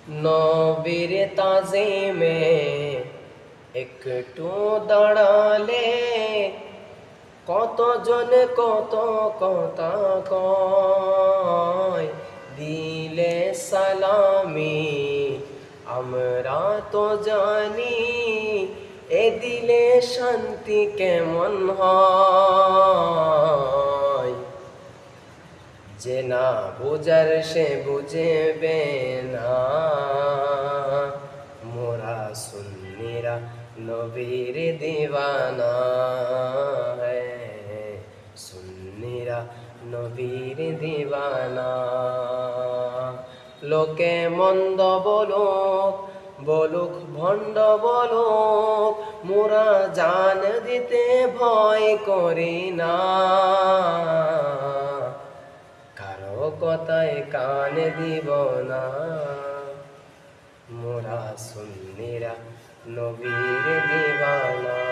নবীর তাজিমে একটু দাঁড়ালে কতজন কত কথা কয়, দিলে সালামি আমরা তো জানি, এ দিলে শান্তি কেমন হয়। যে না বুঝার সে বুঝেবে না, মোরা সুন্নিরা নবীর দিওয়ানা, সুন্নিরা নবীর দিওয়ানা। লোকে মন্দ বলুক বলুক ভণ্ড বলুক, মোরা জান দিতে ভয় করি না, কারো কথায় কান দিব না। মোরা সুন্নিরা নবীর দিওয়ানা।